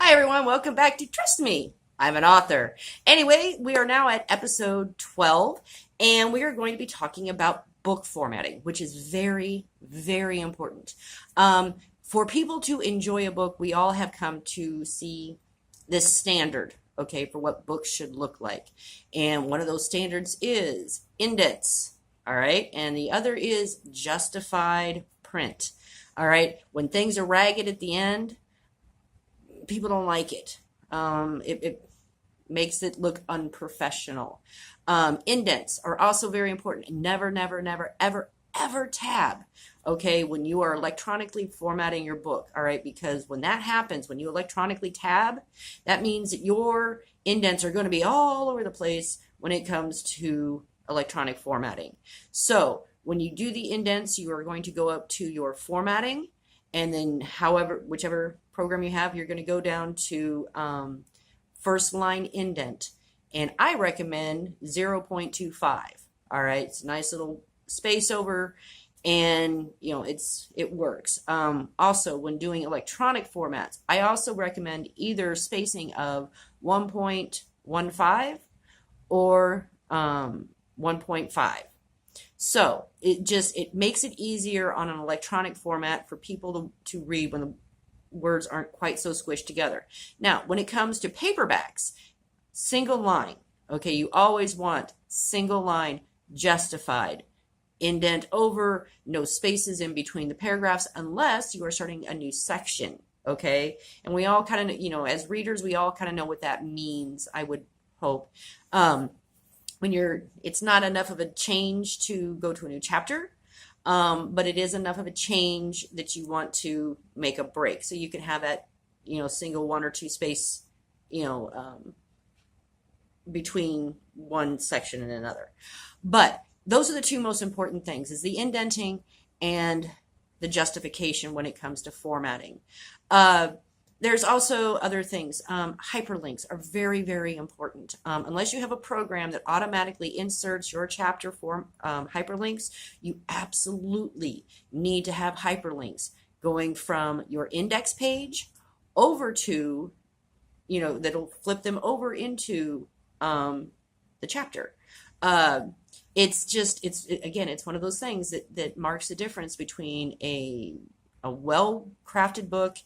Hi, everyone. Welcome back to Trust Me. I'm an author. Anyway, we are now at episode 12, and we are going to be talking about book formatting, which is very, very important. For people to enjoy a book, we all have come to see this standard, okay, for what books should look like. And one of those standards is indents, all right? And the other is justified print, all right? When things are ragged at the end, people don't like it. It makes it look unprofessional. Indents are also very important. Never, never, never, ever, ever tab, okay, when you are electronically formatting your book, all right, because when that happens, when you electronically tab, that means that your indents are going to be all over the place when it comes to electronic formatting. So when you do the indents, you are going to go up to your formatting, and then whichever program you have, you're going to go down to first line indent, and I recommend 0.25. All right, it's a nice little space over, and it works. Also, when doing electronic formats, I also recommend either spacing of 1.15 or 1.5. So it makes it easier on an electronic format for people to read when the words aren't quite so squished together. Now, when it comes to paperbacks, single line, okay, you always want single line, justified, indent over, no spaces in between the paragraphs unless you are starting a new section, okay? And we all kind of, as readers, we all kind of know what that means, I would hope. It's not enough of a change to go to a new chapter, but it is enough of a change that you want to make a break. So you can have that, single one or two space, between one section and another. But those are the two most important things, is the indenting and the justification when it comes to formatting. There's also other things. Hyperlinks are very, very important. Unless you have a program that automatically inserts your chapter for hyperlinks, you absolutely need to have hyperlinks going from your index page over to, that'll flip them over into the chapter. It's one of those things that marks the difference between a well-crafted book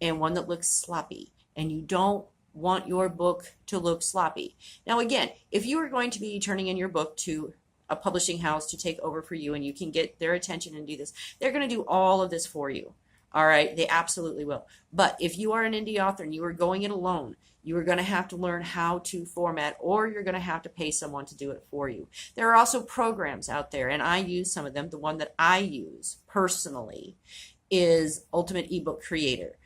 and one that looks sloppy, and you don't want your book to look sloppy. Now, again, if you are going to be turning in your book to a publishing house to take over for you and you can get their attention and do this, they're going to do all of this for you. All right, they absolutely will. But if you are an indie author and you are going it alone, you are going to have to learn how to format, or you're going to have to pay someone to do it for you. There are also programs out there, and I use some of them. The one that I use personally is Ultimate Ebook Creator.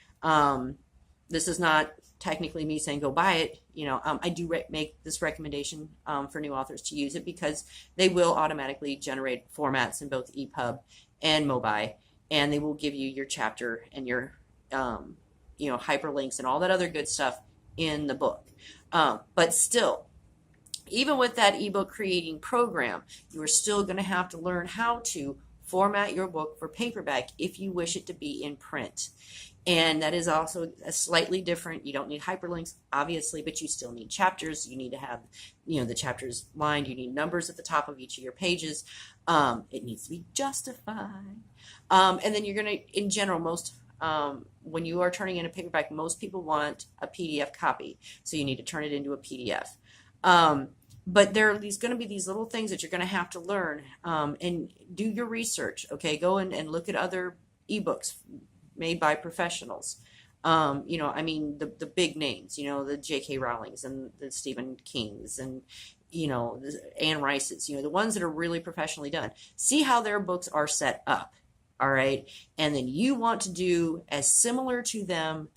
This is not technically me saying go buy it. I do make this recommendation for new authors to use it because they will automatically generate formats in both EPUB and Mobi, and they will give you your chapter and your hyperlinks and all that other good stuff in the book. But still, even with that ebook creating program, you are still going to have to learn how to format your book for paperback if you wish it to be in print. And that is also a slightly different. You don't need hyperlinks, obviously, but you still need chapters. You need to have, the chapters lined. You need numbers at the top of each of your pages. It needs to be justified. And then you're going to, in general, when you are turning in a paperback, most people want a PDF copy. So you need to turn it into a PDF. But there are going to be these little things that you're going to have to learn and do your research. Okay, go and look at other ebooks made by professionals. The big names, the J.K. Rowlings and the Stephen Kings and, the Anne Rice's, the ones that are really professionally done. See how their books are set up, all right? And then you want to do as similar to them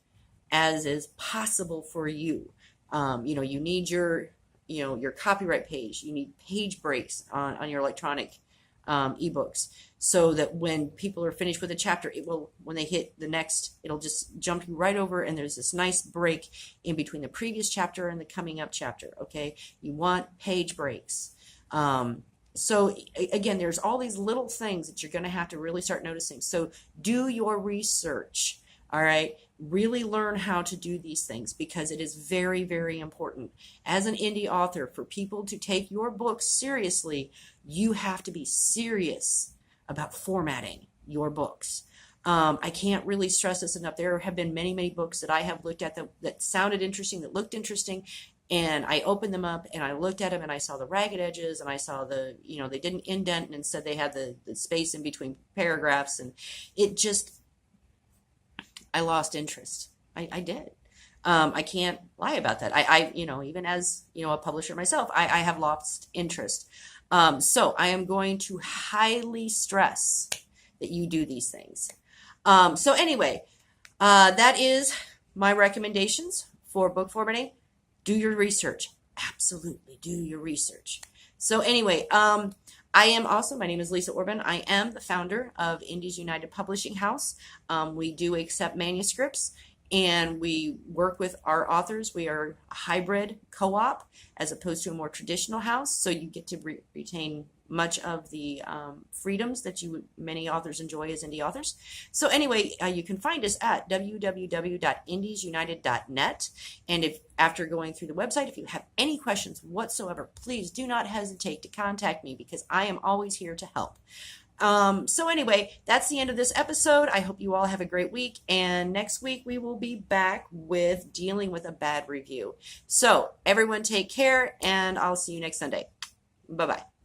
as is possible for you. You need your copyright page. You need page breaks on your electronic ebooks, so that when people are finished with a chapter, when they hit the next, it'll just jump you right over, and there's this nice break in between the previous chapter and the coming up chapter. Okay, you want page breaks. So again, there's all these little things that you're going to have to really start noticing. So do your research. All right, Really learn how to do these things because it is very, very important. As an indie author, for people to take your books seriously, you have to be serious about formatting your books. I can't really stress this enough. There have been many, many books that I have looked at that sounded interesting, that looked interesting, and I opened them up and I looked at them and I saw the ragged edges and I saw they didn't indent and instead they had the space in between paragraphs, and it just, I lost interest. I did. I can't lie about that. Even as, a publisher myself, I have lost interest. So I am going to highly stress that you do these things. So anyway, that is my recommendations for book formatting. Do your research. Absolutely do your research. So anyway, my name is Lisa Orban. I am the founder of Indies United Publishing House. We do accept manuscripts and we work with our authors. We are a hybrid co-op as opposed to a more traditional house. So you get to retain much of the freedoms that many authors enjoy as indie authors. So anyway, you can find us at www.indiesunited.net. And if after going through the website, if you have any questions whatsoever, please do not hesitate to contact me because I am always here to help. So anyway, that's the end of this episode. I hope you all have a great week. And next week we will be back with dealing with a bad review. So everyone take care and I'll see you next Sunday. Bye-bye.